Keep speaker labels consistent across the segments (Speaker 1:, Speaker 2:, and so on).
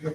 Speaker 1: All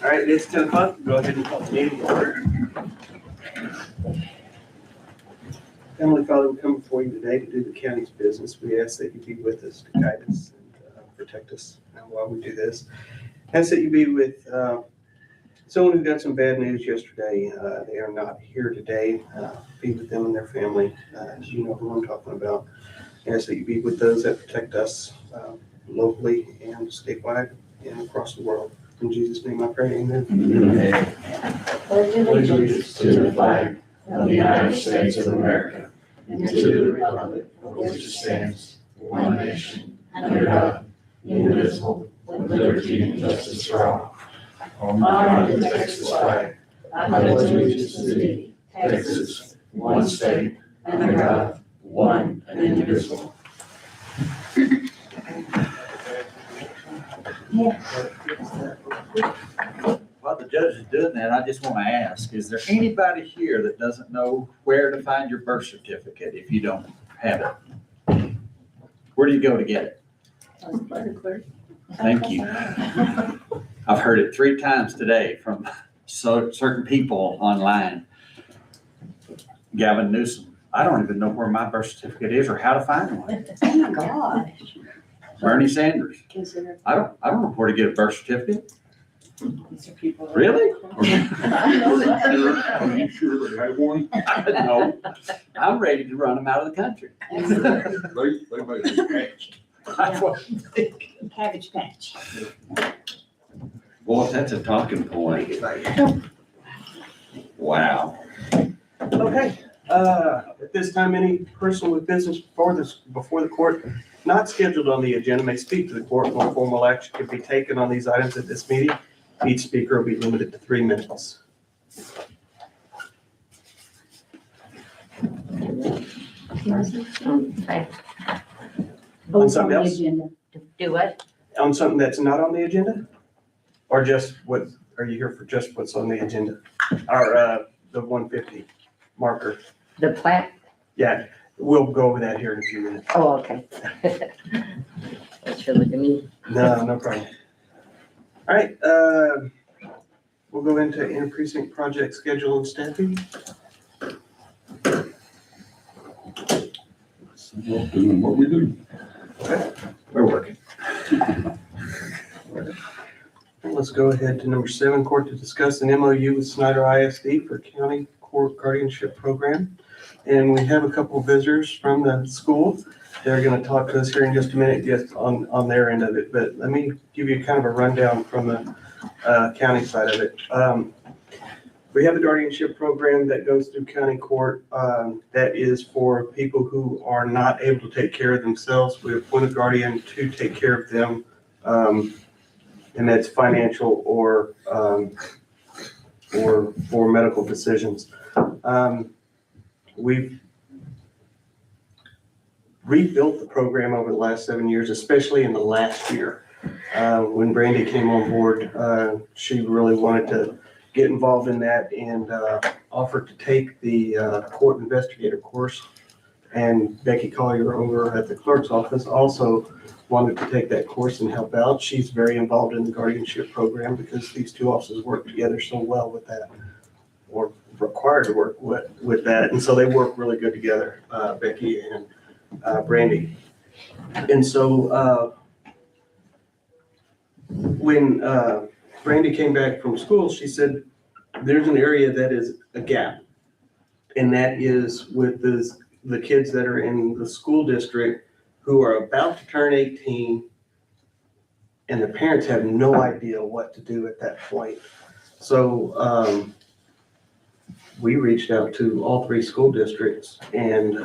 Speaker 1: right, it's 10 o'clock. Go ahead and call the meeting to order. Heavenly Father, we come before you today to do the county's business. We ask that you be with us to guide us and protect us while we do this. Ask that you be with someone who got some bad news yesterday. They are not here today. Be with them and their family. As you know who I'm talking about. Ask that you be with those that protect us locally and statewide and across the world. In Jesus' name I pray, amen.
Speaker 2: Amen. Pledge allegiance to the flag of the United States of America and to the republic for which it stands, one nation, under God, indivisible, with liberty and justice for all. Honor the Texas flag. I pledge allegiance to thee, Texas, one state, under God, one and indivisible.
Speaker 3: While the judge is doing that, I just want to ask, is there anybody here that doesn't know where to find your birth certificate if you don't have it? Where do you go to get it? Thank you. I've heard it 3 times today from certain people online. Gavin Newsom I don't even know where my birth certificate is or how to find one.
Speaker 2: Oh my gosh.
Speaker 3: Bernie Sanders.
Speaker 2: Consider.
Speaker 3: I don't know where to get a birth certificate.
Speaker 2: These are people.
Speaker 3: Really?
Speaker 4: Are you sure they have one?
Speaker 3: No, I'm ready to run them out of the country.
Speaker 4: They might be patched.
Speaker 3: That's what I'm thinking.
Speaker 2: Cabbage Patch.
Speaker 3: Boy, that's a talking point. Wow.
Speaker 1: Okay, at this time, any person with business before the court not scheduled on the agenda may speak to the court. No formal action can be taken on these items at this meeting. Each speaker will be limited to 3 minutes.
Speaker 2: Okay.
Speaker 1: On something else?
Speaker 2: Do what?
Speaker 1: On something that's not on the agenda? Or just what, are you here for just what's on the agenda? Or, the 150 marker?
Speaker 2: The plat?
Speaker 1: Yeah, we'll go over that here in a few minutes.
Speaker 2: Oh, okay. That should look at me.
Speaker 1: No, no problem. All right, we'll go into in-precinct project schedule and staffing.
Speaker 4: Doing what we do.
Speaker 3: We're working.
Speaker 1: Let's go ahead to number 7, court to discuss an MOU with Snyder ISD for county court guardianship program. And we have a couple of visitors from the school. They're gonna talk to us here in just a minute, just on their end of it. But let me give you kind of a rundown from the county side of it. We have a guardianship program that goes through county court that is for people who are not able to take care of themselves. We appoint a guardian to take care of them. And that's financial or medical decisions. We've rebuilt the program over the last 7 years, especially in the last year. When Brandy came on board, she really wanted to get involved in that and offered to take the court investigator course. And Becky Collier over at the clerk's office also wanted to take that course and help out. She's very involved in the guardianship program because these two offices work together so well with that, or required to work with that. And so they work really good together, Becky and Brandy. And so when Brandy came back from school, she said, there's an area that is a gap. And that is with the kids that are in the school district who are about to turn 18 and the parents have no idea what to do at that point. So we reached out to all 3 school districts, and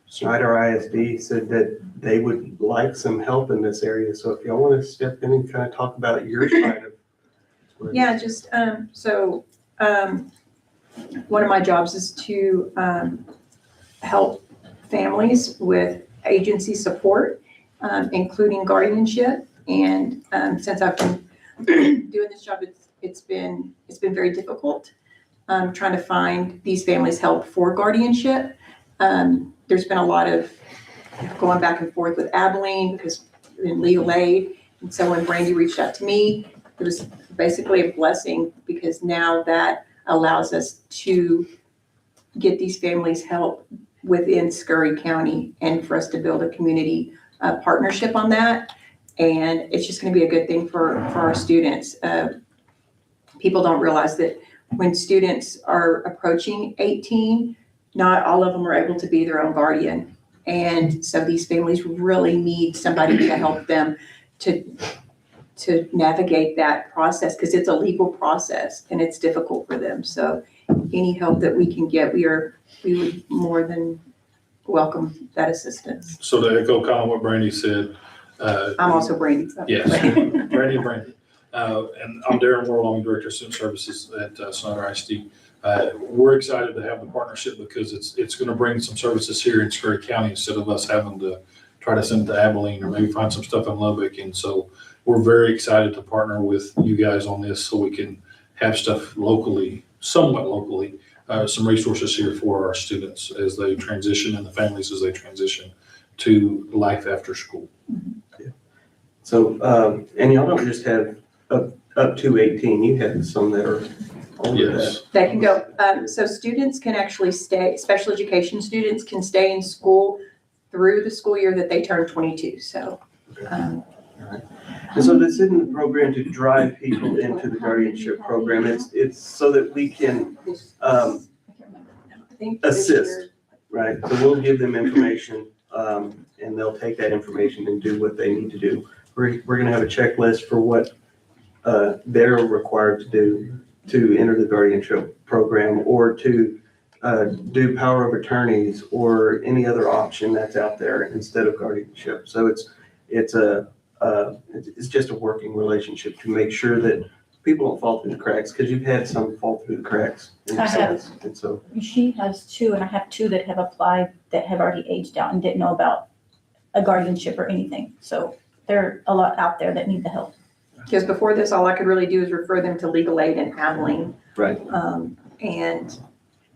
Speaker 1: Snyder ISD said that they would like some help in this area. So if y'all want to step in and kind of talk about your side of it.
Speaker 5: Yeah, just, one of my jobs is to help families with agency support, including guardianship. And since I've been doing this job, it's been very difficult trying to find these families help for guardianship. There's been a lot of going back and forth with Abilene because in legal aid. And so when Brandy reached out to me, it was basically a blessing because now that allows us to get these families help within Scurry County and for us to build a community partnership on that. And it's just going to be a good thing for our students. People don't realize that when students are approaching 18, not all of them are able to be their own guardian. And so these families really need somebody to help them to navigate that process because it's a legal process and it's difficult for them. So any help that we can get, we would more than welcome that assistance.
Speaker 6: So to echo kind of what Brandy said.
Speaker 5: I'm also Brandy. So.
Speaker 6: Yes, Brandy. And I'm Darren Worrell, I'm Director of Student Services at Snyder ISD. We're excited to have the partnership because it's going to bring some services here in Scurry County instead of us having to try to send it to Abilene or maybe find some stuff in Lubbock. And so we're very excited to partner with you guys on this so we can have stuff locally, somewhat locally, some resources here for our students as they transition and the families as they transition to life after school.
Speaker 1: Yeah. So, and y'all don't just have up to 18, you have some that are older
Speaker 6: Yes.
Speaker 5: They can go, so students can actually stay, special education students can stay in school through the school year that they turn 22, so.
Speaker 1: And so this isn't a program to drive people into the guardianship program. It's so that we can
Speaker 5: I think this
Speaker 1: assist.
Speaker 5: year-
Speaker 1: right? So we'll give them information, and they'll take that information and do what they need to do. We're gonna have a checklist for what, they're required to do to enter the guardianship program or to, do power of attorneys or any other option that's out there instead of guardianship. So it's just a working relationship to make sure that people don't fall through the cracks, because you've had some fall through the cracks.
Speaker 2: I have.
Speaker 1: And so,
Speaker 2: She has two, and I have two that have applied that have already aged out and didn't know about a guardianship or anything. So there are a lot out there that need the help.
Speaker 5: Because before this, all I could really do is refer them to legal aid and Abilene.
Speaker 1: right.
Speaker 5: And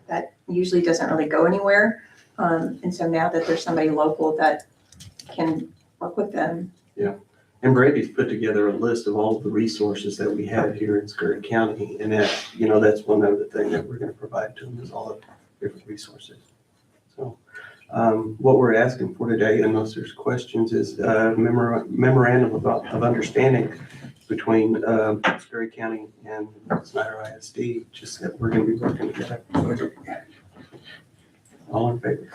Speaker 5: that usually doesn't really go anywhere. And so now that there's somebody local that can work with them.
Speaker 1: And Brady's put together a list of all of the resources that we have here in Scurry County. And that's one other thing that we're gonna provide to them is all the different resources. So, what we're asking for today, unless there's questions, is memorandum of understanding between Scurry County and Snyder ISD, just that we're gonna be working together. All in favor?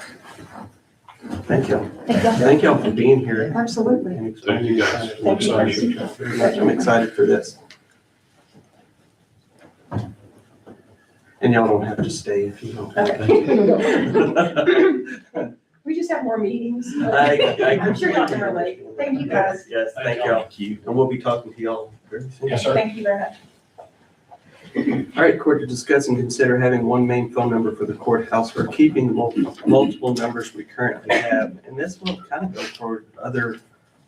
Speaker 1: Thank you.
Speaker 2: Thank you.
Speaker 1: Thank y'all for being here.
Speaker 5: Absolutely.
Speaker 1: and
Speaker 6: Thank you, guys.
Speaker 1: explaining.
Speaker 6: We're excited.
Speaker 1: Appreciate you very much. I'm excited for this. And y'all don't have to stay if you don't.
Speaker 5: Okay. We just have more meetings.
Speaker 1: I
Speaker 5: I'm sure y'all can relate. Thank you, guys.
Speaker 1: Yes, thank y'all. And we'll be talking to y'all very soon.
Speaker 6: Yes, sir.
Speaker 5: Thank you very much.
Speaker 1: All right, court, to discuss and consider having one main phone number for the courthouse or keeping multiple numbers we currently have. And this will kind of go for other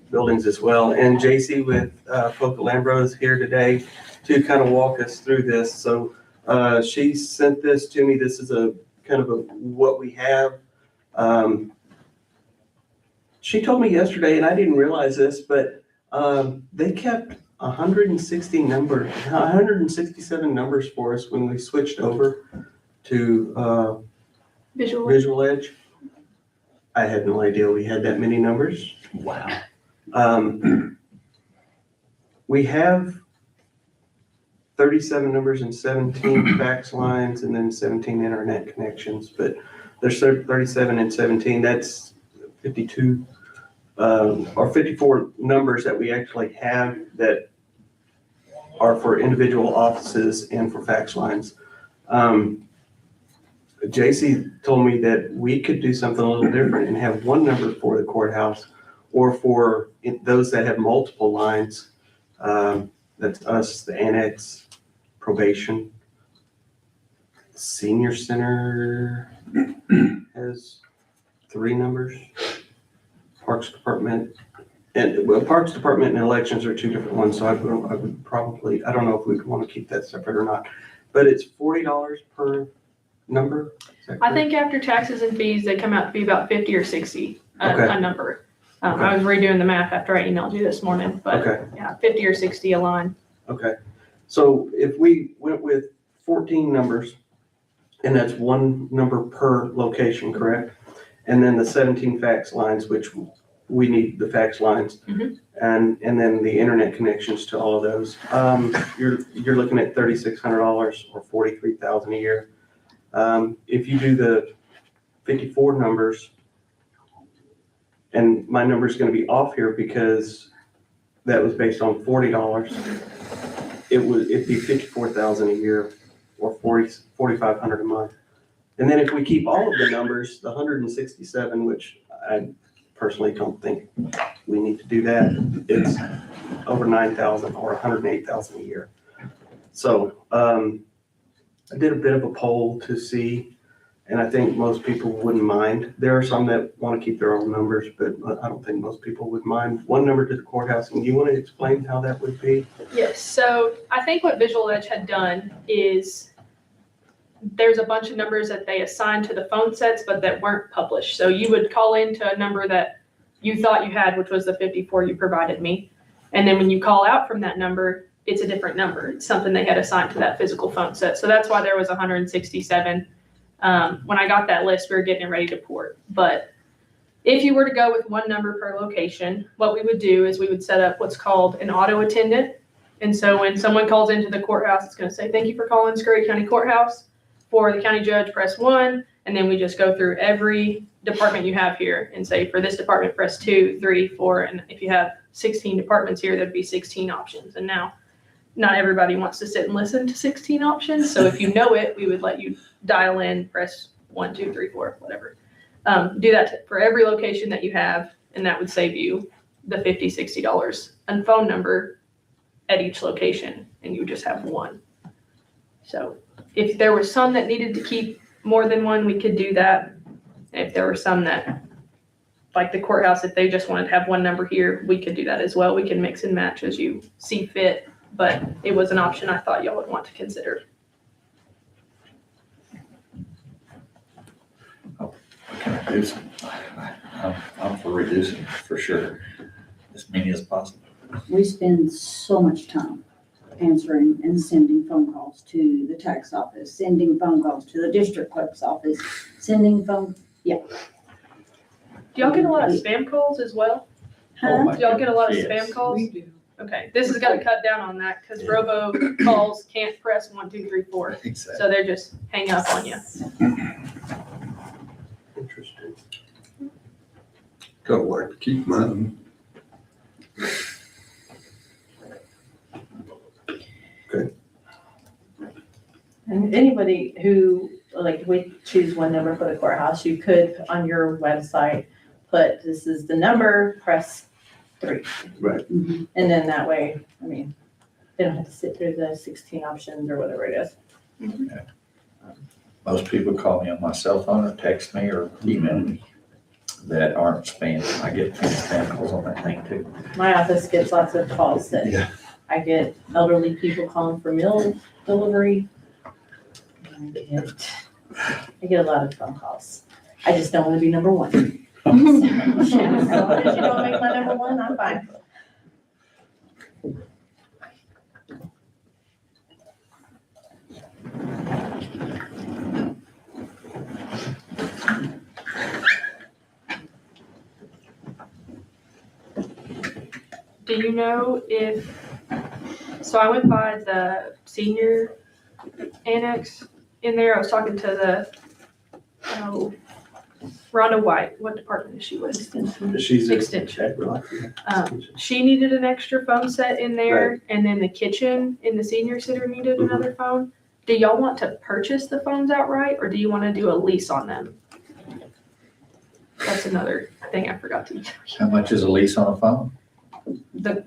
Speaker 1: buildings as well. And JC with Foca Lambro is here today to kind of walk us through this. So she sent this to me. This is a kind of what we have. She told me yesterday, and I didn't realize this, but they kept 167 numbers for us when we switched over to Visual Edge. I had no idea we had that many numbers.
Speaker 3: Wow.
Speaker 1: We have 37 numbers and 17 fax lines and then 17 internet connections, but there's 37 and 17, that's 52 or 54 numbers that we actually have that are for individual offices and for fax lines. JC told me that we could do something a little different and have one number for the courthouse or for those that have multiple lines. That's us, the annex, probation. Senior Center has 3 numbers. Parks Department, and Parks Department and elections are 2 different ones, so I would probably, I don't know if we'd want to keep that separate or not, but it's $40 per number. Is that
Speaker 7: I
Speaker 1: correct?
Speaker 7: think after taxes and fees, they come out to be about 50 or 60
Speaker 1: Okay.
Speaker 7: a number. I was redoing the math after I emailed you this morning, but
Speaker 1: Okay,
Speaker 7: yeah, 50 or 60 a line.
Speaker 1: okay. So if we went with 14 numbers, and that's 1 number per location, correct? And then the 17 fax lines, which we need the fax lines,
Speaker 7: Mhm.
Speaker 1: and then the internet connections to all of those. You're looking at $3,600 or $43,000 a year. If you do the 54 numbers, and my number's going to be off here because that was based on $40, it'd be $54,000 a year or $4,500 a month. And then if we keep all of the numbers, the 167, which I personally don't think we need to do that, it's over 9,000 or 108,000 a year. So I did a bit of a poll to see, and I think most people wouldn't mind. There are some that want to keep their own numbers, but I don't think most people would mind. 1 number to the courthouse, and you want to explain how that would be?
Speaker 7: Yes, so I think what Visual Edge had done is there's a bunch of numbers that they assigned to the phone sets, but that weren't published. So you would call into a number that you thought you had, which was the 54 you provided me. And then when you call out from that number, it's a different number. It's something they had assigned to that physical phone set. So that's why there was 167. When I got that list, we were getting it ready to port. But if you were to go with one number per location, what we would do is we would set up what's called an auto attendant. And so when someone calls into the courthouse, it's going to say, thank you for calling Scurry County Courthouse. For the county judge, press 1. And then we just go through every department you have here and say, for this department, press 2, 3, 4. And if you have 16 departments here, there'd be 16 options. And now not everybody wants to sit and listen to 16 options. So if you know it, we would let you dial in, press 1, 2, 3, 4, whatever. Do that for every location that you have, and that would save you the $50, $60 and phone number at each location, and you just have one. So if there were some that needed to keep more than one, we could do that. And if there were some that, like the courthouse, if they just wanted to have one number here, we could do that as well. We can mix and match as you see fit, but it was an option I thought y'all would want to consider.
Speaker 3: I'm for reducing for sure, as many as possible.
Speaker 2: We spend so much time answering and sending phone calls to the tax office, sending phone calls to the district clerk's office, sending phone,
Speaker 7: Do y'all get a lot of spam calls as well?
Speaker 3: Oh my
Speaker 7: Do y'all get a lot of
Speaker 3: goodness,
Speaker 7: spam calls?
Speaker 5: We do.
Speaker 7: Okay, this is gonna cut down on that because robo calls can't press 1, 2, 3, 4.
Speaker 3: Exactly.
Speaker 7: So they're just hang up on you.
Speaker 1: Interesting.
Speaker 4: Gotta like to keep mine.
Speaker 8: And anybody who, like, we choose one number for the courthouse, you could, on your website, put, this is the number, press 3.
Speaker 1: Right.
Speaker 2: Mhm.
Speaker 8: And then that way, I mean, they don't have to sit through the 16 options or whatever it is.
Speaker 3: Most people call me on my cell phone or text me or email me that aren't spam. I get spam calls on that thing too.
Speaker 8: My office gets lots of calls that
Speaker 3: Yeah.
Speaker 8: I get elderly people calling for meal delivery. I get a lot of phone calls. I just don't want to be number 1. So, as long as you don't make my number 1, I'm fine.
Speaker 7: Do you know if, so I went by the senior annex in there. I was talking to the, Rhonda White. What department is she with?
Speaker 1: She's
Speaker 7: Extension. She needed an extra phone set in there, and then the kitchen in the senior center needed another phone. Do y'all want to purchase the phones outright, or do you want to do a lease on them? That's another thing I forgot to tell you.
Speaker 3: How much is a lease on a phone?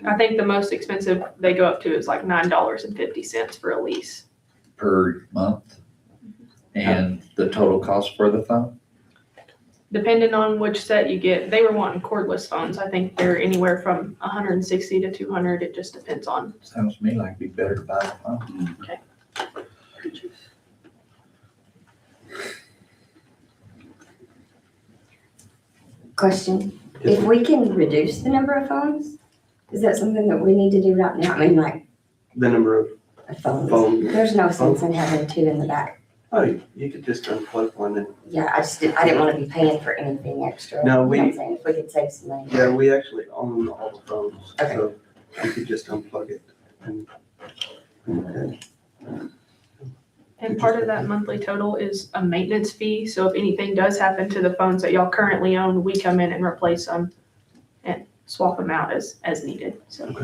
Speaker 7: I think the most expensive they go up to is like $9.50 for a lease.
Speaker 3: Per month? And the total cost for the phone?
Speaker 7: Depending on which set you get, they were wanting cordless phones. I think they're anywhere from 160 to 200. It just depends on.
Speaker 3: Sounds to me like it'd be better to buy a phone.
Speaker 9: Question, if we can reduce the number of phones, is that something that we need to do right now? I mean, like,
Speaker 1: The number of
Speaker 9: phones.
Speaker 1: phones.
Speaker 9: There's no sense in having 2 in the back.
Speaker 1: Oh, you could just unplug one and,
Speaker 9: Yeah, I didn't want to be paying for anything extra.
Speaker 1: No,
Speaker 9: You know what
Speaker 1: we-
Speaker 9: I'm saying? If we could save some money.
Speaker 1: yeah, we actually own all the phones.
Speaker 9: Okay.
Speaker 1: So you could just unplug it and, okay.
Speaker 7: And part of that monthly total is a maintenance fee. So if anything does happen to the phones that y'all currently own, we come in and replace them and swap them out as needed. So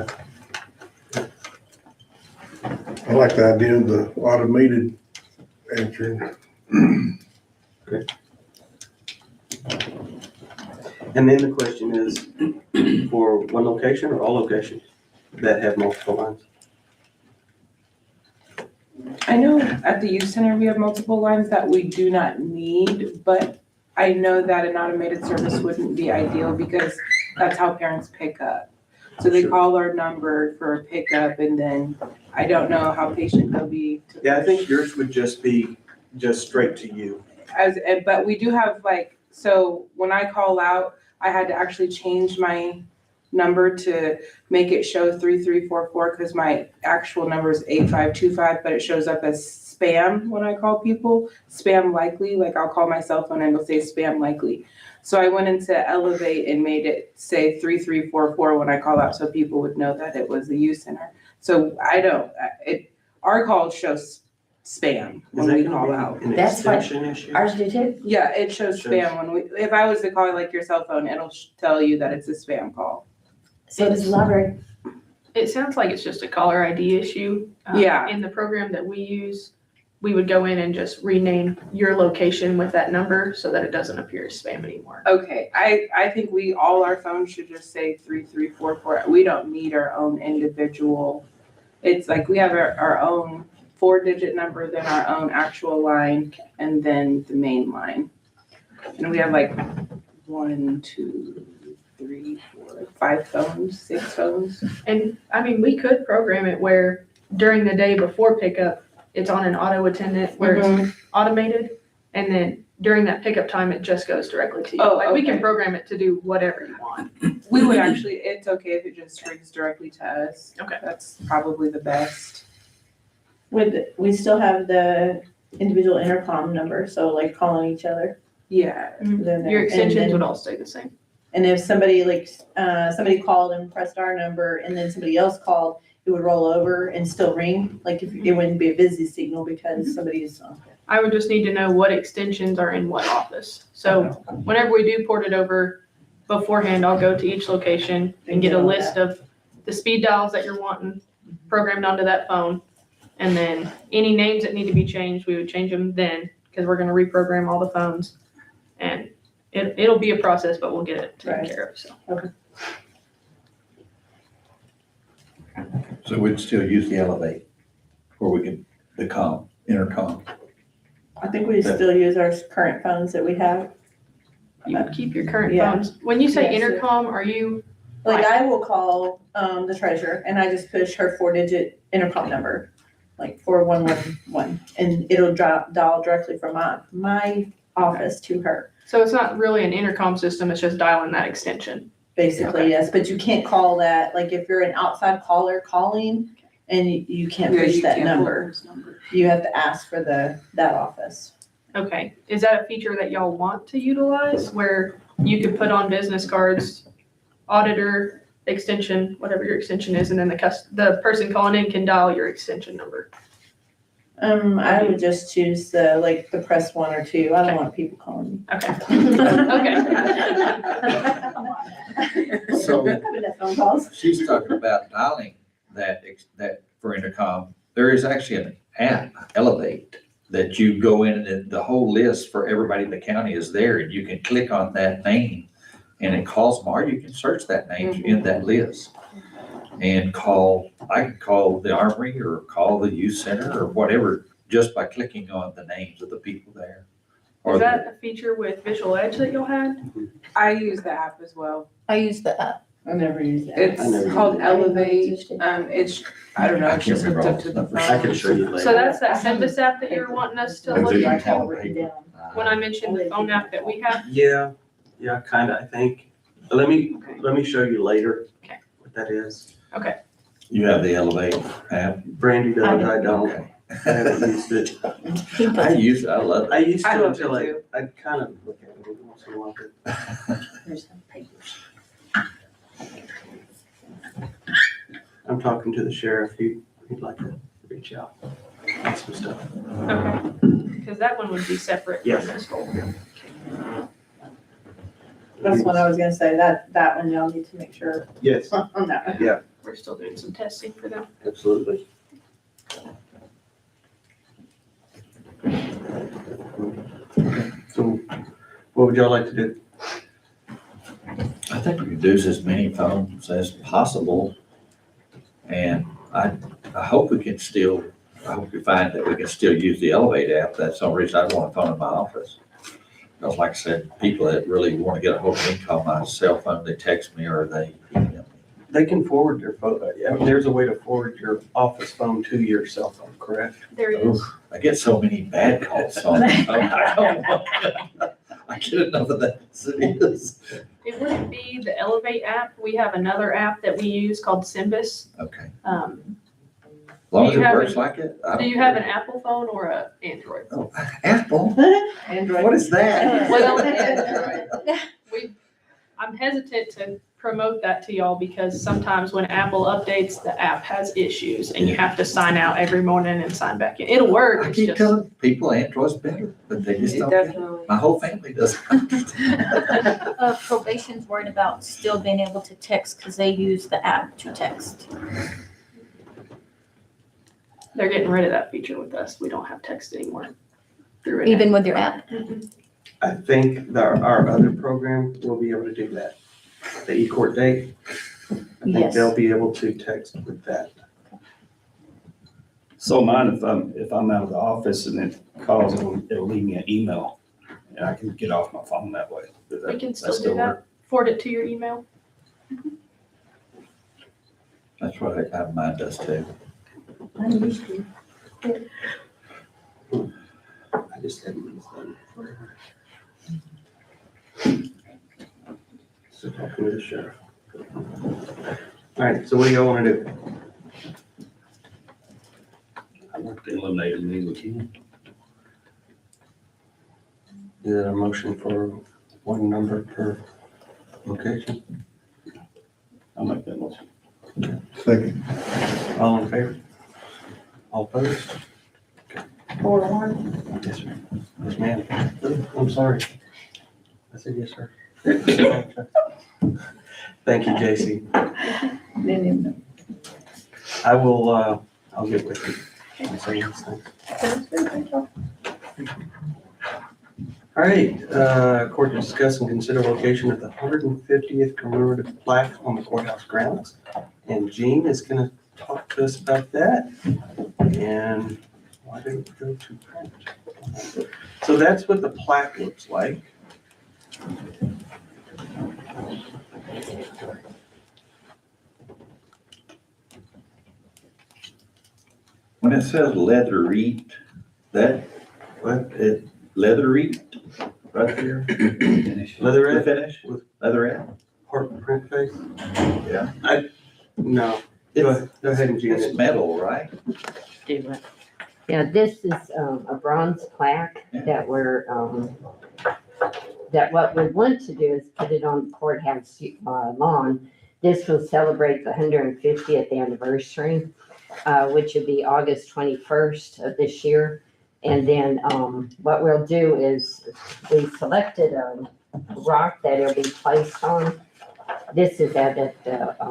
Speaker 10: I like the idea of the automated answering.
Speaker 1: And then the question is, for one location or all locations that have multiple lines?
Speaker 11: I know at the youth center, we have multiple lines that we do not need, but I know that an automated service wouldn't be ideal because that's how parents pick up. So they
Speaker 1: Sure.
Speaker 11: call our number for a pickup and then I don't know how patient they'll be.
Speaker 1: Yeah, I think yours would just be just straight to you.
Speaker 11: But we do have so when I call out, I had to actually change my number to make it show 3344 because my actual number is 8525, but it shows up as spam when I call people. Spam likely, like I'll call my cell phone and it'll say spam likely. So I went into Elevate and made it say 3344 when I call out so people would know that it was the youth center. So our calls show spam
Speaker 1: Is
Speaker 11: when
Speaker 1: that
Speaker 11: we
Speaker 1: gonna
Speaker 11: call
Speaker 1: be
Speaker 11: out.
Speaker 1: an
Speaker 9: That's what
Speaker 1: extension issue?
Speaker 9: Ours do too?
Speaker 11: Yeah, it shows spam when if I was to call like your cell phone, it'll tell you that it's a spam call.
Speaker 9: So does the library.
Speaker 7: It sounds like it's just a caller ID issue.
Speaker 11: Yeah.
Speaker 7: In the program that we use, we would go in and just rename your location with that number so that it doesn't appear as spam anymore.
Speaker 11: Okay, I think all our phones should just say 3344. We don't need our own individual. It's like we have our own 4-digit number, then our own actual line, and then the main line. And we have like 1, 2, 3, 4, 5 phones, 6 phones.
Speaker 7: And I mean, we could program it where during the day before pickup, it's on an auto attendant where it's automated. And then during that pickup time, it just goes directly to you.
Speaker 11: Oh,
Speaker 7: Like we can
Speaker 11: okay.
Speaker 7: program it to do whatever you want.
Speaker 11: We would actually, it's okay if it just rings directly to us.
Speaker 7: Okay.
Speaker 11: That's probably the best.
Speaker 8: We still have the individual intercom number, so like calling each other.
Speaker 11: Yeah.
Speaker 8: Then
Speaker 7: Your
Speaker 8: and
Speaker 7: extensions
Speaker 8: then-
Speaker 7: would all stay the same.
Speaker 8: And if somebody somebody called and pressed our number and then somebody else called, it would roll over and still ring, like if it wouldn't be a busy signal because somebody's.
Speaker 7: I would just need to know what extensions are in what office. So whenever we do port it over beforehand, I'll go to each location and get a list of the speed dials that you're wanting programmed onto that phone. And then any names that need to be changed, we would change them then because we're going to reprogram all the phones. And it'll be a process, but we'll get it taken care of. So
Speaker 3: So we'd still use the Elevate, or we could, the intercom.
Speaker 8: I think we still use our current phones that we have.
Speaker 7: you would keep your current
Speaker 8: Yeah.
Speaker 7: phones. When you say
Speaker 8: Yes, sir.
Speaker 7: intercom, are you,
Speaker 8: Like I will call the treasurer and I just push her 4-digit intercom number, like 4111, and it'll dial directly from my office to her.
Speaker 7: so it's not really an intercom system, it's just dialing that extension.
Speaker 8: Basically,
Speaker 7: Okay.
Speaker 8: yes, but you can't call that, like if you're an outside caller calling and you can't push that number, you have to ask for that office.
Speaker 7: Okay, is that a feature that y'all want to utilize where you could put on business cards, auditor, extension, whatever your extension is, and then the person calling in can dial your extension number?
Speaker 8: I would just choose the press 1 or 2. I don't
Speaker 7: Okay.
Speaker 8: want people calling me.
Speaker 7: Okay.
Speaker 3: So
Speaker 8: Having that phone calls.
Speaker 3: she's talking about dialing that for intercom. There is actually an app, Elevate, that you go in and the whole list for everybody in the county is there and you can click on that name and it calls them, or you can search that name in that list and I can call the Armory or call the youth center or whatever, just by clicking on the names of the people there. Or
Speaker 7: Is that a feature with Visual Edge that y'all had?
Speaker 11: I use the app as well.
Speaker 2: I use the app.
Speaker 8: I never use that.
Speaker 11: It's
Speaker 1: I never
Speaker 11: called
Speaker 1: use it.
Speaker 11: Elevate. I don't know,
Speaker 3: I
Speaker 11: it's
Speaker 3: can't
Speaker 11: just hooked
Speaker 3: remember
Speaker 11: up to the
Speaker 3: all the
Speaker 11: phone.
Speaker 1: I can show you later.
Speaker 7: So that's that Sembus app that you're wanting us to look
Speaker 3: Vision
Speaker 7: at?
Speaker 3: Call.
Speaker 7: When I mentioned the phone app that we have?
Speaker 1: Yeah, kinda, I think. But let me show you later
Speaker 7: Okay.
Speaker 1: what that is.
Speaker 3: You have the Elevate app?
Speaker 1: Brandy does, I don't.
Speaker 3: Okay.
Speaker 1: I haven't used it.
Speaker 3: I use it, I love it.
Speaker 1: I used
Speaker 11: I
Speaker 1: to
Speaker 11: love it
Speaker 1: until
Speaker 11: too.
Speaker 1: I kind of look at it every once in a while. I'm talking to the sheriff, he'd like to reach out on some stuff.
Speaker 7: Okay, because that one would be separate from
Speaker 1: Yes.
Speaker 7: this whole.
Speaker 8: That's what I was gonna say, that one y'all need to make sure
Speaker 1: Yes,
Speaker 8: on that one.
Speaker 7: We're still doing some testing for them.
Speaker 1: absolutely. So what would y'all like to do?
Speaker 3: I think we could use as many phones as possible. And I hope we can still, I hope we find that we can still use the Elevate app. That's the only reason I want a phone in my office. Because like I said, people that really want to get a hold of me call my cell phone, they text me or they email me.
Speaker 1: They can forward their phone, I mean, there's a way to forward your office phone to your cell phone, correct?
Speaker 7: There he is.
Speaker 3: I get so many bad calls on my phone. I I didn't know that it is.
Speaker 7: It wouldn't be the Elevate app. We have another app that we use called Symbis.
Speaker 3: Okay.
Speaker 7: Um,
Speaker 3: As long as
Speaker 7: Do you
Speaker 3: it
Speaker 7: have
Speaker 3: works like it. I
Speaker 7: do
Speaker 3: don't
Speaker 7: you have
Speaker 3: care.
Speaker 7: an Apple phone or a Android?
Speaker 3: Oh, Apple?
Speaker 8: Android.
Speaker 3: What is that?
Speaker 7: Well, I'm hesitant to promote that to y'all because sometimes when Apple updates, the app has issues and you have to sign out every morning and sign back in. It'll work.
Speaker 3: I
Speaker 7: It's
Speaker 3: keep
Speaker 7: just,
Speaker 3: telling people Android's better, but they just don't get it. My whole family doesn't.
Speaker 2: Probation's worried about still being able to text because they use the app to text.
Speaker 7: they're getting rid of that feature with us. We don't have text anymore. through an
Speaker 2: Even
Speaker 7: app.
Speaker 2: with your app?
Speaker 1: I think that our other program will be able to do that. The e-court date, I think
Speaker 2: Yes.
Speaker 1: they'll be able to text with that.
Speaker 12: So mine, if I'm out of the office and it calls, it'll leave me an email and I can get off my phone that way. Does
Speaker 7: We
Speaker 12: that-
Speaker 7: can
Speaker 12: that
Speaker 7: still do that.
Speaker 12: work?
Speaker 7: Forward it to your email.
Speaker 3: That's what mine does too.
Speaker 1: I just haven't been done forever. So talking to the sheriff. All right, so what do y'all want to do?
Speaker 12: I'd like to eliminate it when we can.
Speaker 1: Is that a motion for one number per location?
Speaker 12: I'll make that motion.
Speaker 10: Second.
Speaker 1: All in favor? All opposed?
Speaker 2: 4-1.
Speaker 1: Yes, sir. Yes, ma'am. I'm sorry. I said yes, sir. Thank you, J.C. I will, I'll get with you. and say these things. All right, court to discuss and consider location of the 150th commemorative plaque on the courthouse grounds. And Jean is gonna talk to us about that. And why did it go to print? So that's what the plaque looks like.
Speaker 3: When it says leatherite, that,
Speaker 1: What?
Speaker 3: leatherite, right there.
Speaker 1: Leatherette?
Speaker 3: The finish,
Speaker 1: With
Speaker 3: leatherette.
Speaker 1: part print face?
Speaker 3: Yeah.
Speaker 1: No, go ahead and Jean.
Speaker 3: It's metal, right?
Speaker 9: Do it. Yeah, this is a bronze plaque that that what we want to do is put it on the courthouse lawn. This will celebrate the 150th anniversary, which would be August 21st of this year. And then what we'll do is we selected a rock that it'll be placed on. This is at the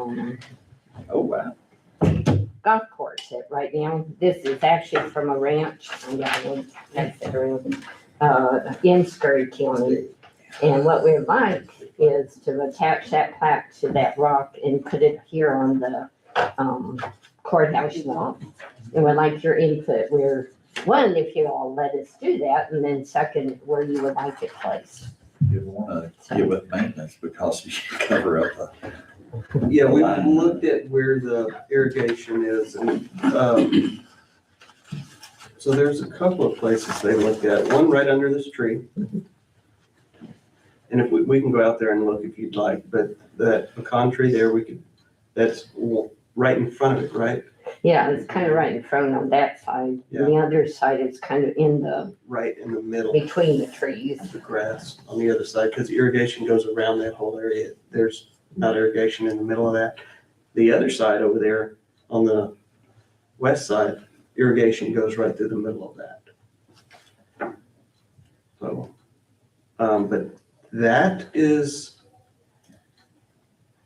Speaker 3: Oh, wow.
Speaker 9: golf course right now. This is actually from a ranch in Scurry County. And what we'd like is to attach that plaque to that rock and put it here on the courthouse lawn. And we'd like your input where, one, if you all let us do that, and then second, where you would like it placed.
Speaker 3: You wanna get with maintenance because you cover up the.
Speaker 1: Yeah, we looked at where the irrigation is and, so there's a couple of places they looked at, one right under this tree. And if we can go out there and look if you'd like, but that pecan tree there, that's right in front of it, right?
Speaker 9: Yeah, it's kind of right in front on that side.
Speaker 1: Yeah.
Speaker 9: The other side is kind of in the,
Speaker 1: Right in the middle
Speaker 9: between the trees.
Speaker 1: of the grass on the other side, because irrigation goes around that whole area. There's not irrigation in the middle of that. The other side over there on the west side, irrigation goes right through the middle of that. So, but that is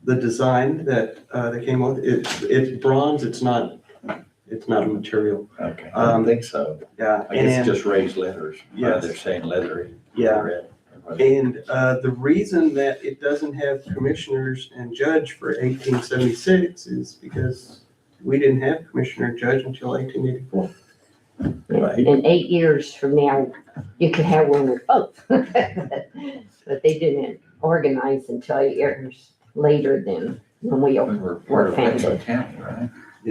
Speaker 1: the design that they came up with. It's bronze, it's not a material.
Speaker 3: Okay, I don't think so.
Speaker 1: Yeah,
Speaker 3: I guess
Speaker 1: and,
Speaker 3: just raised letters.
Speaker 1: Yes.
Speaker 3: They're saying leathery.
Speaker 1: yeah.
Speaker 3: Red.
Speaker 1: And the reason that it doesn't have commissioners and judge for 1876 is because we didn't have commissioner and judge until 1884.
Speaker 3: Right.
Speaker 9: In 8 years from now, you could have one with both. But they didn't organize until 8 years later than when we
Speaker 3: We were part of Bexar County, right?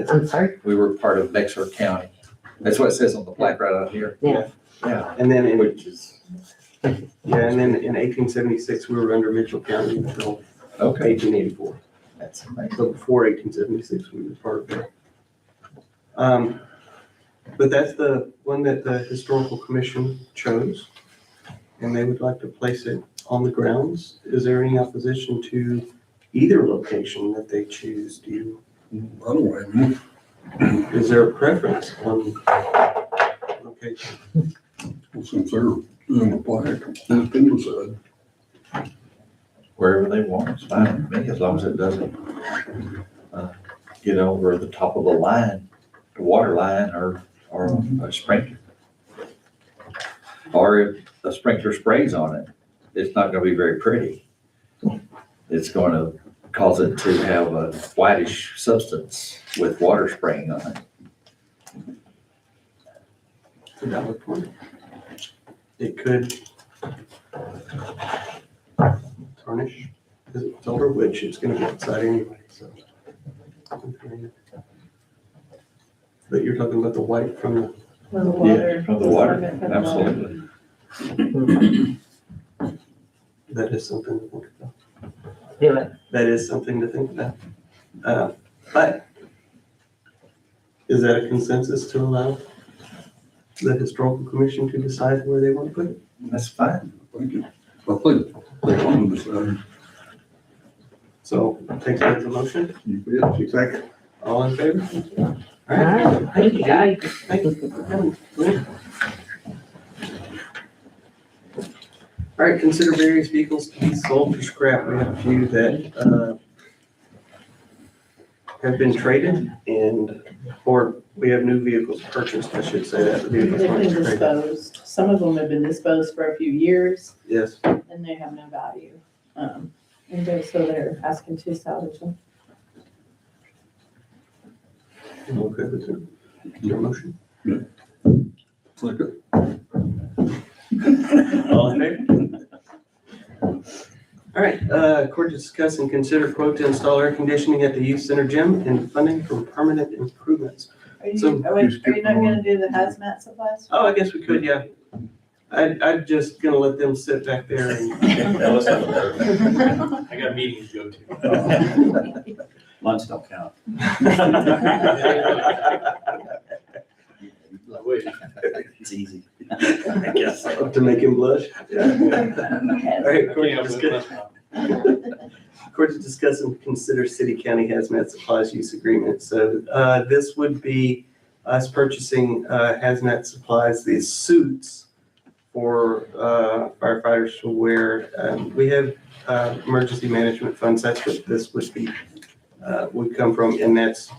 Speaker 9: I'm sorry?
Speaker 3: We were part of Bexar County. That's what it says on the plaque right out here.
Speaker 9: Yeah.
Speaker 3: Yeah.
Speaker 1: And then in
Speaker 3: Which is,
Speaker 1: Yeah, and then in 1876, we were under Mitchell County until
Speaker 3: Okay,
Speaker 1: 1884.
Speaker 3: that's amazing.
Speaker 1: So before 1876, we were part of it. But that's the one that the Historical Commission chose, and they would like to place it on the grounds. Is there any opposition to either location that they choose? Do you,
Speaker 4: I don't know.
Speaker 1: is there a preference on location?
Speaker 4: Well, since they're doing the plaque, it's been decided.
Speaker 3: Wherever they want, it's fine with me, as long as it doesn't get over the top of the line, the water line or a sprinkler. Or if a sprinkler sprays on it, it's not gonna be very pretty. It's gonna cause it to have a whitish substance with water spraying on it.
Speaker 1: It's a valid point. It could tarnish because it's older, which it's gonna be outside anyway, so. But you're talking about the white from the,
Speaker 8: With the water.
Speaker 3: From the water, absolutely.
Speaker 1: that is something to think about.
Speaker 9: Do it.
Speaker 1: That is something to think about. But is that a consensus to allow the Historical Commission to decide where they want to put it?
Speaker 3: That's fine.
Speaker 4: I think they want to decide.
Speaker 1: So take that as a motion.
Speaker 4: You bet.
Speaker 10: Second.
Speaker 1: All in favor? All
Speaker 9: All
Speaker 1: right.
Speaker 9: right, thank you, guys.
Speaker 1: Thank you. All right, consider various vehicles to be sold for scrap. We have a few that have been traded and, or we have new vehicles purchased, I should say that. The vehicles
Speaker 8: They've
Speaker 1: weren't
Speaker 8: been
Speaker 1: traded.
Speaker 8: disposed. Some of them have been disposed for a few years
Speaker 1: Yes.
Speaker 8: and they have no value. So they're asking to salvage them.
Speaker 1: I'm okay with it. Your motion?
Speaker 4: Second.
Speaker 1: All in favor? All right, court to discuss and consider quote to install air conditioning at the youth center gym and funding for permanent improvements.
Speaker 8: Are you,
Speaker 1: So-
Speaker 8: are you not gonna do the hazmat supplies?
Speaker 1: Oh, I guess we could, yeah. I'm just gonna let them sit back there and.
Speaker 6: I got meetings to go to.
Speaker 12: Lunch don't count. It's easy.
Speaker 1: I guess so, to make him blush. Yeah. All right, court to discuss. Court to discuss and consider city-county hazmat supplies use agreement. So this would be us purchasing hazmat supplies, these suits for firefighters to wear. We have emergency management funds. That's what this would be, would come from. And that's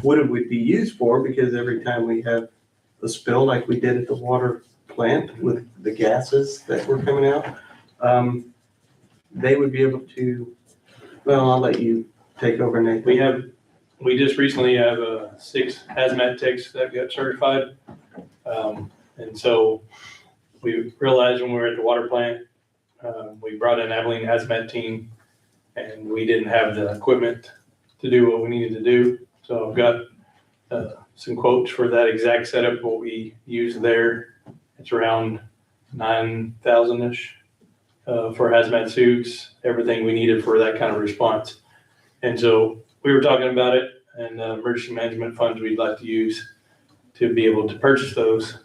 Speaker 1: what it would be used for, because every time we have a spill like we did at the water plant with the gases that were coming out, they would be able to, well, I'll let you take over, Nathan.
Speaker 6: We just recently have 6 hazmat techs that got certified. And so we realized when we were at the water plant, we brought in Abilene hazmat team and we didn't have the equipment to do what we needed to do. So I've got some quotes for that exact setup, what we use there. It's around 9,000-ish for hazmat suits, everything we needed for that kind of response. And so we were talking about it, and emergency management funds we'd like to use to be able to purchase those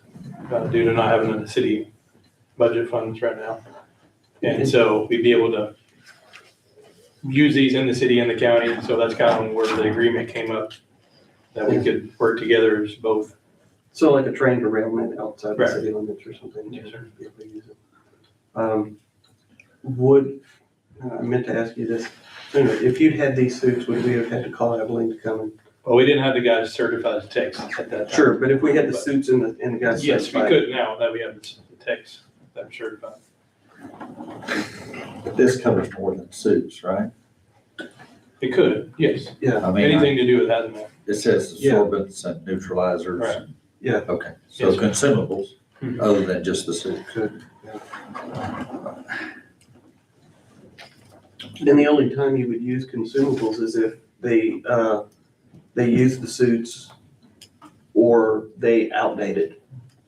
Speaker 6: due to not having the city budget funds right now. And so we'd be able to use these in the city and the county. So that's kind of where the agreement came up, that we could work together as both.
Speaker 1: So like a train derailment outside the
Speaker 6: Right.
Speaker 1: city limits or something?
Speaker 6: Yes, sir.
Speaker 1: Be able to use it. I meant to ask you this sooner. If you'd had these suits, would we have had to call Abilene to come and?
Speaker 6: Well, we didn't have the guys certified as techs at that time.
Speaker 1: Sure, but if we had the suits and the guys
Speaker 6: Yes, we
Speaker 1: certified.
Speaker 6: could now that we have the techs that are certified.
Speaker 3: But this covers more than suits, right?
Speaker 6: It could, yes.
Speaker 1: Yeah,
Speaker 3: I mean,
Speaker 6: Anything to do with hazmat.
Speaker 3: it says
Speaker 1: Yeah.
Speaker 3: absorbents and neutralizers.
Speaker 6: Right.
Speaker 1: yeah,
Speaker 3: Okay, so
Speaker 6: Yes, sir.
Speaker 3: consumables,
Speaker 6: Mhm.
Speaker 3: other than just the suit.
Speaker 1: could. And the only time you would use consumables is if they use the suits or they outdated.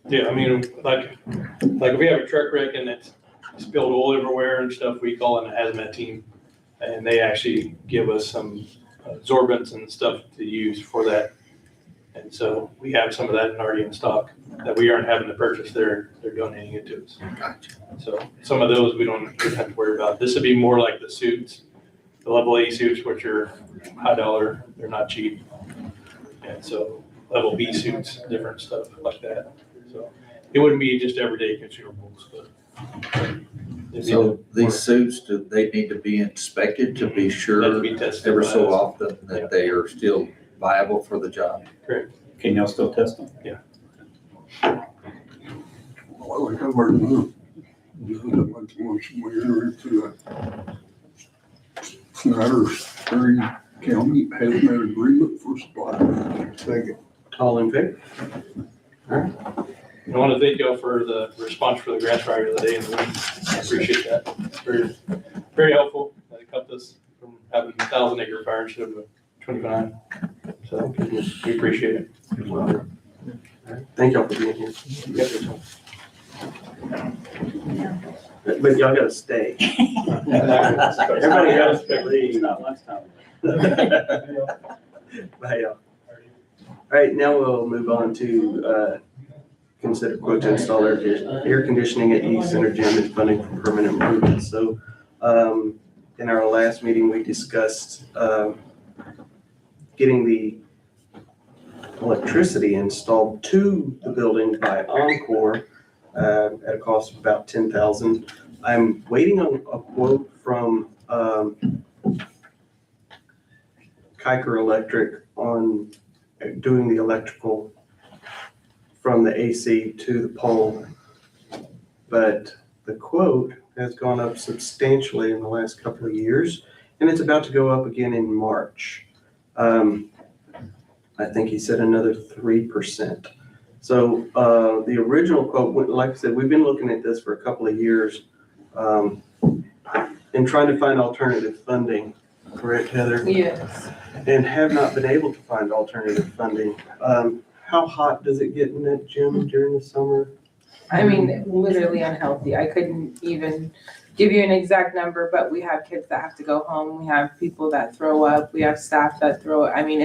Speaker 6: Yeah, I mean, like if we have a truck wreck and it's spilled oil everywhere and stuff, we call in a hazmat team. And they actually give us some absorbents and stuff to use for that. And so we have some of that already in stock that we aren't having to purchase. They're donating it to us.
Speaker 3: Gotcha.
Speaker 6: So some of those we don't have to worry about. This would be more like the suits, the level A suits, which are high dollar, they're not cheap. And so level B suits, different stuff like that. So it wouldn't be just everyday consumables, but. it'd be
Speaker 3: So these
Speaker 6: more-
Speaker 3: suits, do they need to be inspected to be
Speaker 6: have to
Speaker 3: sure
Speaker 6: be tested
Speaker 3: ever
Speaker 6: by
Speaker 3: so
Speaker 6: us.
Speaker 3: often that they are still viable for the job?
Speaker 12: Can y'all still test them?
Speaker 4: Well, I got where to like once we enter into a Snyder, Scurry County hazmat agreement for supply.
Speaker 10: second.
Speaker 1: All in favor?
Speaker 6: I want to thank y'all for the response for the grass fryer the day and the week. I appreciate that. It's very, very helpful. It helped us from having a 1,000-acre fire instead of a 29. So we appreciate it.
Speaker 1: Well, thank y'all for being here. But y'all gotta stay. Everybody else can leave.
Speaker 12: Not lunchtime.
Speaker 1: Bye, y'all. All right, now we'll move on to consider quote to install air conditioning at Youth Center Gym and funding for permanent improvements. So in our last meeting, we discussed getting the electricity installed to the building by Encore at a cost of about $10,000. I'm waiting on a quote from Kiker Electric on doing the electrical from the AC to the pole. But the quote has gone up substantially in the last couple of years, and it's about to go up again in March. I think he said another 3%. So the original quote, like I said, we've been looking at this for a couple of years and trying to find alternative funding, correct, Heather?
Speaker 11: Yes.
Speaker 1: And have not been able to find alternative funding. How hot does it get in that gym during the summer?
Speaker 11: I mean, literally unhealthy. I couldn't even give you an exact number, but we have kids that have to go home. We have people that throw up. We have staff that throw up. I mean,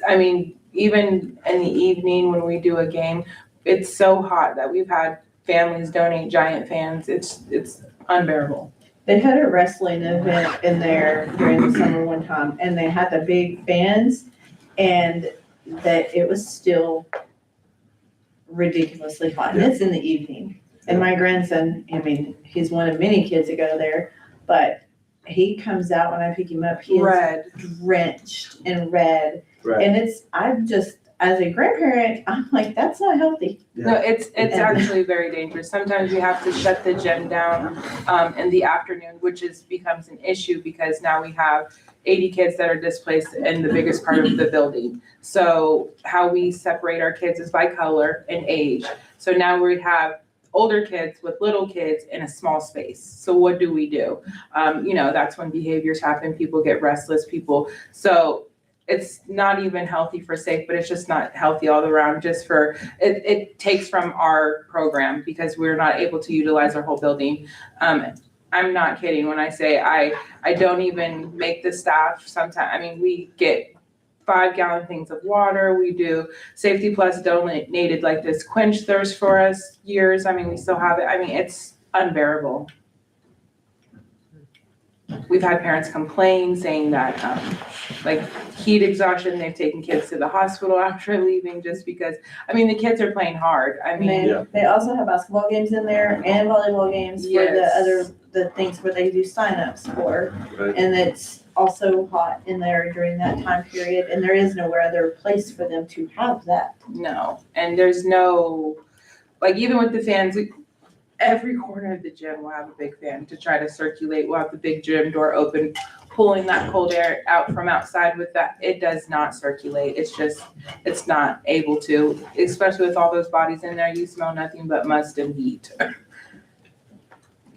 Speaker 11: I mean, even in the evening when we do a game, it's so hot that we've had families donate giant fans. It's unbearable.
Speaker 8: They had a wrestling event in there during the summer one time, and they had the big fans, and that it was still ridiculously hot. And it's in the evening. And my grandson, I mean, he's one of many kids that go there, but he comes out when I pick him up, he is
Speaker 11: Red.
Speaker 8: drenched in red.
Speaker 1: Right.
Speaker 8: And I'm just, as a grandparent, I'm like, that's not healthy.
Speaker 11: No, it's actually very dangerous. Sometimes we have to shut the gym down in the afternoon, which becomes an issue because now we have 80 kids that are displaced in the biggest part of the building. So how we separate our kids is by color and age. So now we have older kids with little kids in a small space. So what do we do? That's when behaviors happen. People get restless, so it's not even healthy for safe, but it's just not healthy all around. It takes from our program because we're not able to utilize our whole building. I'm not kidding when I say I don't even make the staff sometimes. I mean, we get 5-gallon things of water. We do Safety Plus donated like this quench thirst for us years. I mean, we still have it. I mean, it's unbearable. We've had parents complain saying that like heat exhaustion, they've taken kids to the hospital after leaving just because, I mean, the kids are playing hard. I mean,
Speaker 8: They also have basketball games in there and volleyball games for
Speaker 11: Yes.
Speaker 8: the things where they do signups for.
Speaker 1: Right.
Speaker 8: And it's also hot in there during that time period, and there is nowhere other place for them to have that.
Speaker 11: no, and there's no, like even with the fans, every corner of the gym will have a big fan to try to circulate. We'll have the big gym door open, pulling that cold air out from outside with that. It does not circulate. It's not able to, especially with all those bodies in there. You smell nothing but must and heat.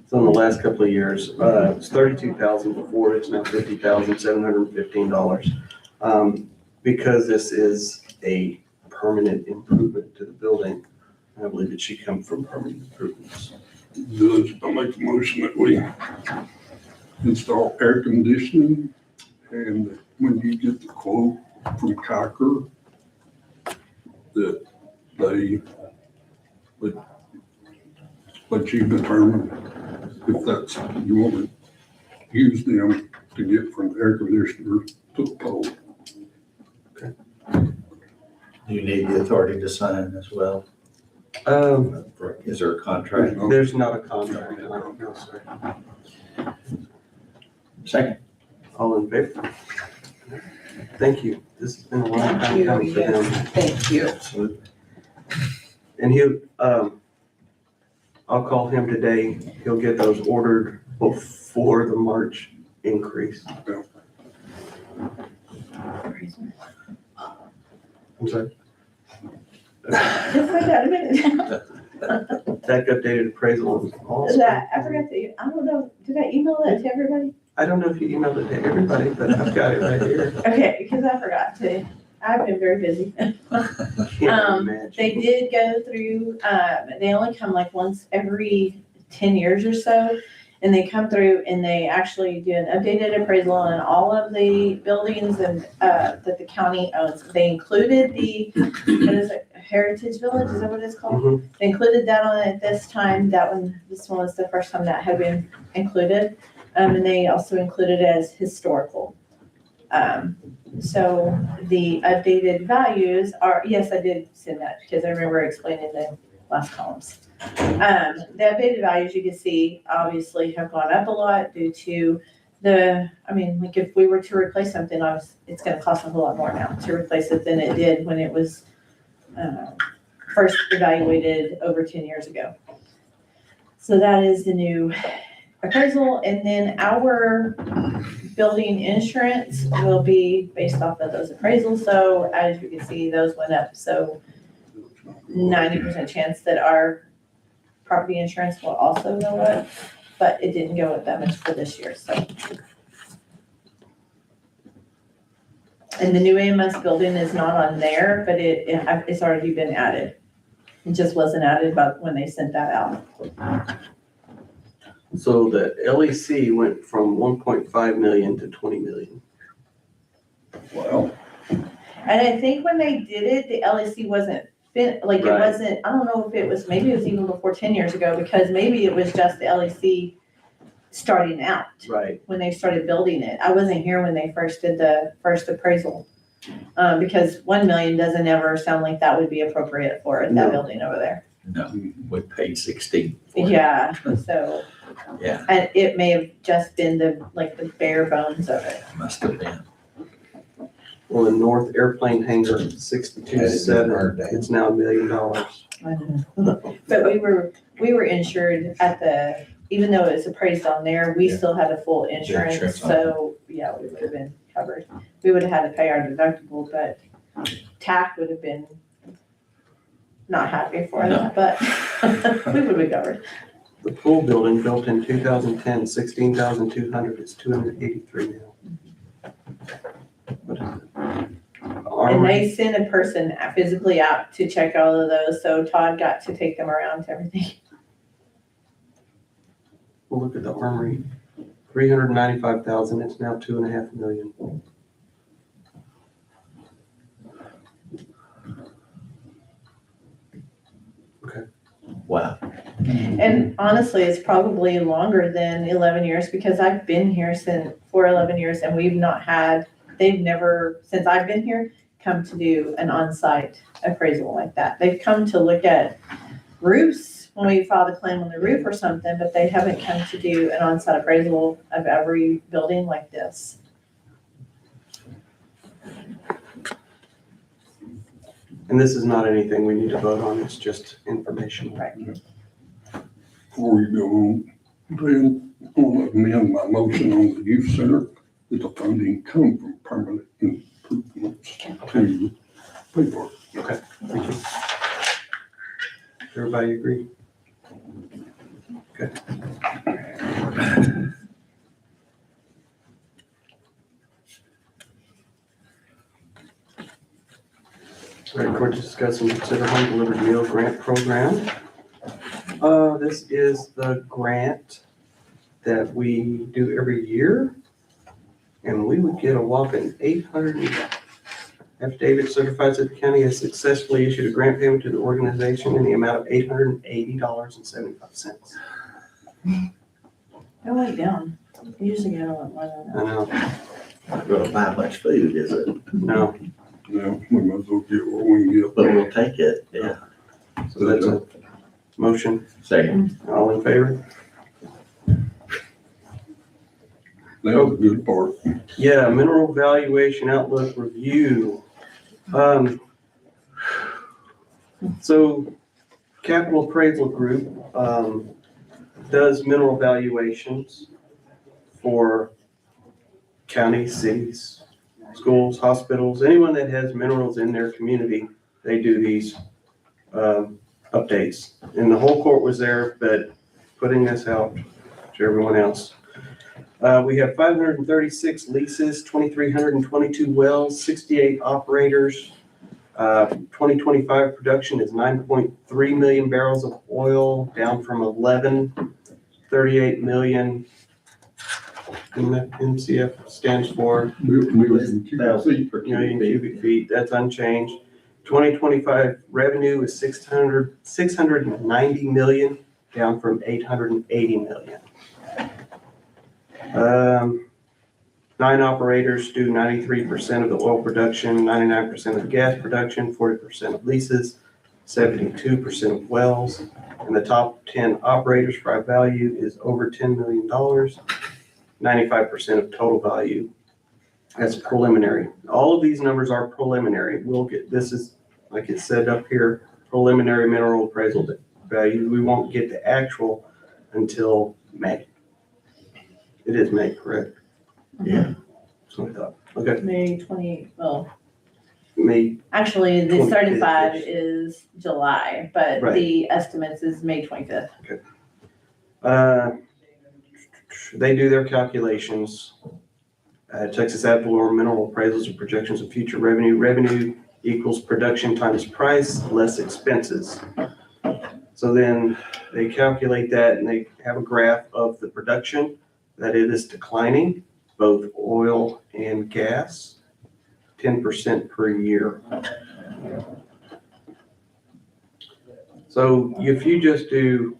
Speaker 1: So in the last couple of years, it's $32,000 before, it's now $50,715. Because this is a permanent improvement to the building, I believe it should come from permanent improvements.
Speaker 4: Judge, I make a motion that we install air conditioning, and when you get the quote from Cocker, that they let you determine if that's, you want to use them to get from the air conditioner to the pole.
Speaker 3: You need the authority to sign as well. Is there a contract?
Speaker 1: There's not a contract, no, sir.
Speaker 3: Second.
Speaker 1: All in favor? Thank you. This has been a long
Speaker 11: Thank
Speaker 1: time
Speaker 11: you,
Speaker 1: coming for
Speaker 11: yes.
Speaker 1: them.
Speaker 11: Thank you.
Speaker 3: Absolutely.
Speaker 1: And I'll call him today. He'll get those ordered before the March increase. I'm sorry.
Speaker 8: Just wait a minute.
Speaker 1: Tech updated appraisal is all.
Speaker 8: That, I forgot to, I don't know, did I email that to everybody?
Speaker 1: I don't know if you emailed it to everybody, but I've got it right here.
Speaker 8: Okay, because I forgot to, I've been very busy.
Speaker 1: Can't imagine.
Speaker 8: They did go through, they only come like once every 10 years or so. And they come through and they actually do an updated appraisal on all of the buildings and, that the county owns. They included the, what is it, Heritage Village, is that what it's called?
Speaker 1: Mhm.
Speaker 8: They included that on it this time. This one was the first time that had been included. And they also included it as historical. So the updated values are, yes, I did send that because I remember explaining the last columns. The updated values you can see obviously have gone up a lot due to like if we were to replace something, it's gonna cost a whole lot more now to replace it than it did when it was first evaluated over 10 years ago. So that is the new appraisal, and then our building insurance will be based off of those appraisals. So as you can see, those went up. So 90% chance that our property insurance will also go up, but it didn't go up that much for this year, so. And the new AMS building is not on there, but it's already been added. It just wasn't added about when they sent that out.
Speaker 1: So the LEC went from 1.5 million to 20 million.
Speaker 4: Wow.
Speaker 8: And I think when they did it, the LEC wasn't it
Speaker 1: Right.
Speaker 8: wasn't, I don't know if it was, maybe it was even before 10 years ago, because maybe it was just the LEC starting out
Speaker 1: Right.
Speaker 8: when they started building it. I wasn't here when they first did the first appraisal. Because 1 million doesn't ever sound like that would be appropriate for
Speaker 1: No.
Speaker 8: that building over there.
Speaker 3: No, we paid 16. for it.
Speaker 8: Yeah, so.
Speaker 3: Yeah.
Speaker 8: And it may have just been the bare bones of it.
Speaker 3: Must have been.
Speaker 1: Well, the North Airplane Hangar, 62.7, it's now $1 million.
Speaker 8: But we were insured even though it's appraised on there, we
Speaker 3: Yeah.
Speaker 8: still had a full insurance,
Speaker 3: insurance on
Speaker 8: so, yeah, we would have been covered. We would have had to pay our deductible, but TAC would have been not happy for that, but we would have been covered.
Speaker 1: The pool building built in 2010, 16,200, it's 283 now. What is it?
Speaker 8: And
Speaker 1: Armory,
Speaker 8: they sent a person physically out to check all of those, so Todd got to take them around to everything.
Speaker 1: we'll look at the armory, 395,000, it's now 2.5 million.
Speaker 3: Wow.
Speaker 8: And honestly, it's probably longer than 11 years because I've been here for 11 years and they've never, since I've been here, come to do an on-site appraisal like that. They've come to look at roofs when we filed a claim on the roof or something, but they haven't come to do an on-site appraisal of every building like this.
Speaker 1: And this is not anything we need to vote on, it's just information.
Speaker 8: Right.
Speaker 4: Before you go on, then I'll amend my motion on the youth center, that the funding come from permanent improvements to pay for it.
Speaker 1: Okay, thank you. Everybody agree? Okay. All right, court to discuss and consider home delivered meal grant program. This is the grant that we do every year. And we would get a whopping 800. Affidavit certifies that the county has successfully issued a grant payment to the organization in the amount of $880.75.
Speaker 8: I went down. Usually I don't want more than
Speaker 1: I know,
Speaker 2: Not gonna buy much food, is it?
Speaker 1: no,
Speaker 4: Yeah, we might as well get what we can get.
Speaker 2: But we'll take it, yeah.
Speaker 1: so that's a motion.
Speaker 2: Second.
Speaker 1: All in favor?
Speaker 4: That's the good part.
Speaker 1: Yeah, mineral valuation outlook review. So Capital Appraisal Group, does mineral valuations for counties, cities, schools, hospitals, anyone that has minerals in their community, they do these, updates. And the whole court was there, but putting this out to everyone else. We have 536 leases, 2,322 wells, 68 operators. 2025 production is 9.3 million barrels of oil, down from 38 million. And that MCF stands for
Speaker 4: Million cubic feet.
Speaker 1: million cubic feet. That's unchanged. 2025 revenue is 690 million, down from 880 million. 9 operators do 93% of the oil production, 99% of the gas production, 40% of leases, 72% of wells. And the top 10 operators by value is over $10 million, 95% of total value. That's preliminary. All of these numbers are preliminary. We'll get, this is, like it said up here, preliminary mineral appraisal value. We won't get the actual until May. It is May, correct?
Speaker 2: Yeah.
Speaker 1: So I thought, okay,
Speaker 8: May 20, well,
Speaker 1: May,
Speaker 8: actually, the
Speaker 1: 25th.
Speaker 8: certified is July, but
Speaker 1: Right.
Speaker 8: the estimates is May 25th.
Speaker 1: they do their calculations. Texas ad valorem mineral appraisals and projections of future revenue. Revenue equals production times price less expenses. So then they calculate that and they have a graph of the production, that it is declining, both oil and gas, 10% per year. So if you just do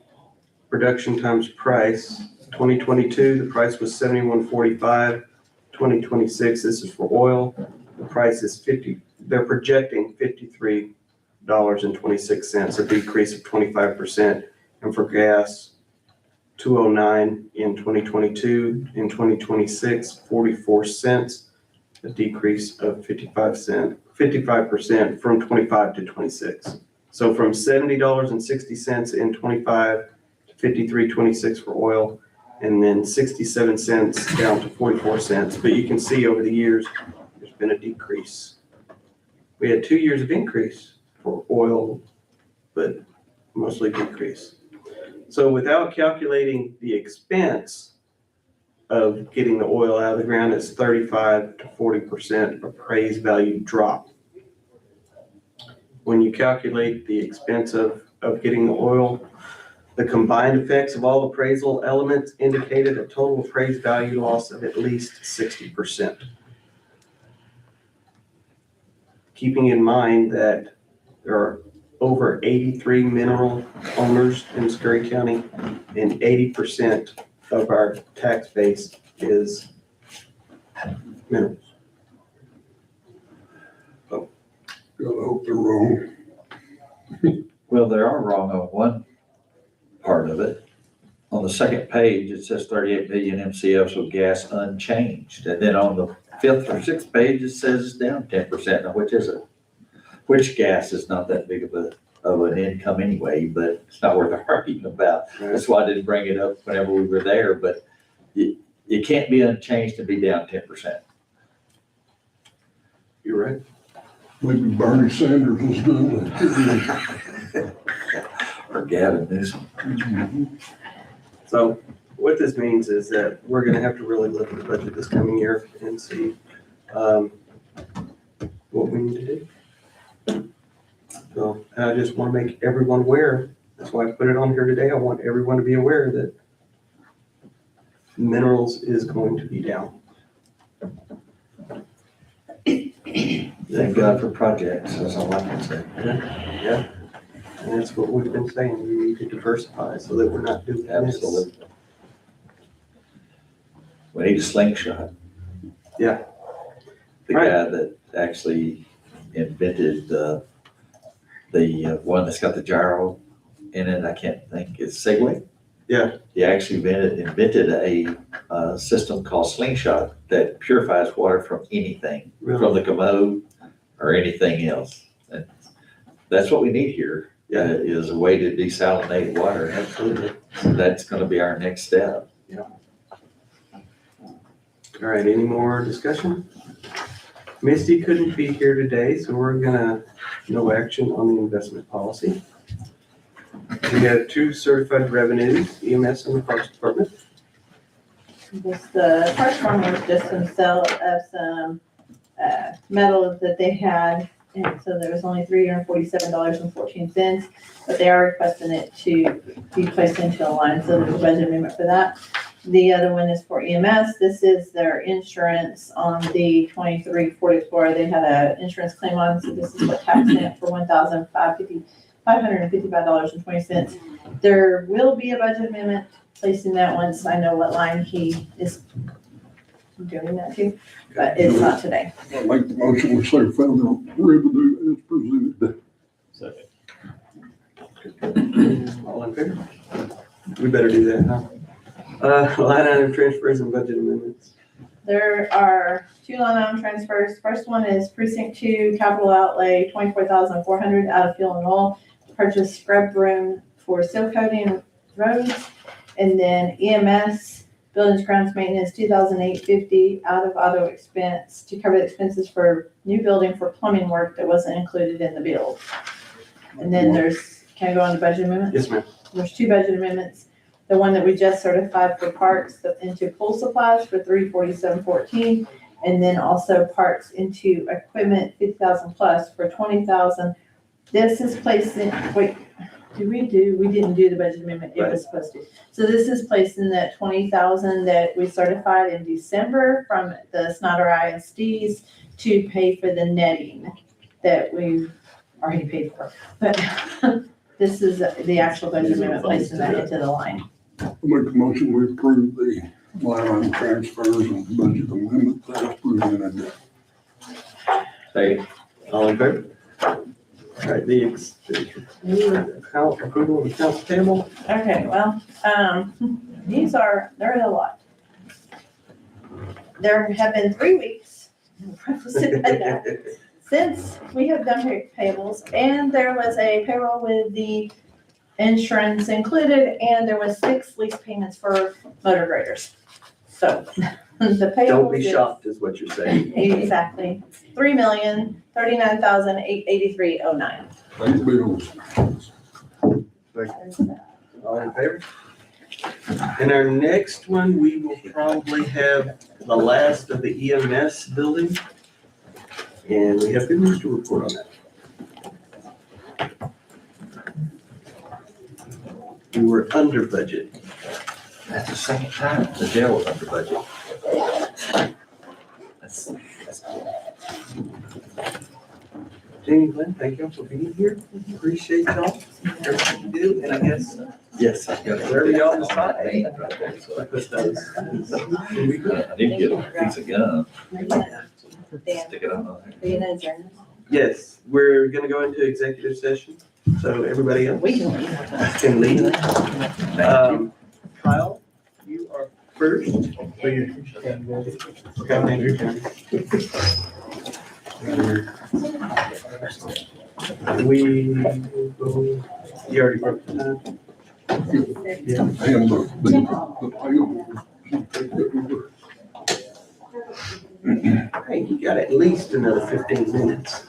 Speaker 1: production times price, 2022, the price was $71.45. 2026, this is for oil, the price is they're projecting $53.26, a decrease of 25%. And for gas, $2.09 in 2022, in 2026, 44 cents, a decrease of 55% from 25 to 26. So from $70.60 in 25 to $53.26 for oil, and then 67 cents down to 44 cents. But you can see over the years, there's been a decrease. We had 2 years of increase for oil, but mostly decrease. So without calculating the expense of getting the oil out of the ground, it's 35 to 40% appraised value drop. When you calculate the expense of getting the oil, the combined effects of all appraisal elements indicated a total appraised value loss of at least 60%. Keeping in mind that there are over 83 mineral owners in Scurry County, and 80% of our tax base is minerals.
Speaker 4: Gotta hope they're wrong.
Speaker 3: Well, they are wrong on one part of it. On the second page, it says 38 million MCFs of gas unchanged. And then on the 5th or 6th page, it says it's down 10%. Now, which is it? Which gas is not that big of an income anyway, but it's not worth arguing about. That's why I didn't bring it up whenever we were there, but it can't be unchanged and be down 10%.
Speaker 1: You're right.
Speaker 4: Maybe Bernie Sanders was doing that.
Speaker 3: Or Gavin Newsom.
Speaker 1: So what this means is that we're gonna have to really look at the budget this coming year and see what we need to do. So I just wanna make everyone aware That's why I put it on here today. I want everyone to be aware that minerals is going to be down.
Speaker 3: Thank God for projects, that's all I can say.
Speaker 1: Yeah, and that's what we've been saying, we need to diversify so that we're not doing this.
Speaker 3: Absolutely. We need a slingshot.
Speaker 1: Yeah.
Speaker 3: The
Speaker 1: Right.
Speaker 3: guy that actually invented the one that's got the gyro in it, I can't think, it's Segway?
Speaker 1: Yeah.
Speaker 3: He actually invented a system called Slingshot that purifies water from anything, from
Speaker 1: Really?
Speaker 3: the commode or anything else. And that's what we need here,
Speaker 1: Yeah.
Speaker 3: is a way to desalinate water.
Speaker 1: Absolutely.
Speaker 3: So that's gonna be our next step.
Speaker 1: All right, any more discussion? Misty couldn't be here today, so we're gonna, no action on the investment policy. We have 2 certified revenues, EMS and the Parks Department.
Speaker 8: Just the first one was just some sale of some metal that they had, and so there was only $347.14, but they are requesting it to be placed into a line, so there's a budget amendment for that. The other one is for EMS. This is their insurance on the 2340 Explorer. They had an insurance claim on, so this is what taxed it for $1,555.20. There will be a budget amendment placing that once I know what line he is doing that to, but it's not today.
Speaker 4: I make the motion, we certify the revenue as presented.
Speaker 12: Second.
Speaker 1: All in favor? We better do that, huh? Line item transfers and budget amendments.
Speaker 8: There are 2 line item transfers. First one is precinct 2 capital outlay, $24,400 out of fuel and oil to purchase scrub room for seal coating roads. And then EMS, buildings grounds maintenance, $2,850 out of auto expense to cover the expenses for new building for plumbing work that wasn't included in the bill. And then can I go on to budget amendments?
Speaker 1: Yes, ma'am.
Speaker 8: There's 2 budget amendments. The one that we just certified for parks into pool supplies for $347.14, and then also parks into equipment 50,000 plus for 20,000. This is placed in, wait, we didn't do the budget amendment, it was supposed to. So this is placed in that 20,000 that we certified in December from the Snyder ISDs to pay for the netting that we've already paid for. But this is the actual budget amendment placing that into the line.
Speaker 4: I make the motion, we approve the line item transfers and budget amendments as presented.
Speaker 3: Hey,
Speaker 1: All in favor? All right, the account approval of accounts payable.
Speaker 8: Okay, well, there are a lot. There have been 3 weeks since we have done payables, and there was a payroll with the insurance included, and there was 6 lease payments for motor graders. So the payables.
Speaker 1: Don't be shocked is what you're saying.
Speaker 8: Exactly, $3,039,883.09.
Speaker 4: Pay the bills.
Speaker 1: All in favor? And our next one, we will probably have the last of the EMS building. And we have good news to report on that. We were under budget.
Speaker 3: that's the second time the jail was under budget. That's cool.
Speaker 1: Jamie, Glenn, thank you all for being here. Appreciate y'all. Everything you do, and I guess
Speaker 3: Yes, I got it.
Speaker 1: wherever y'all decide.
Speaker 3: Right there, so
Speaker 1: I put those.
Speaker 3: I need to get a piece of gum, stick it on there.
Speaker 1: Yes, we're gonna go into executive session, so everybody else
Speaker 8: We can leave.
Speaker 1: can leave.
Speaker 3: Thank you.
Speaker 1: Kyle, you are first. Okay, thank you, Ken. We will go, you already broke the time? Yeah.
Speaker 4: And the payable.
Speaker 1: Hey, you got at least another 15 minutes.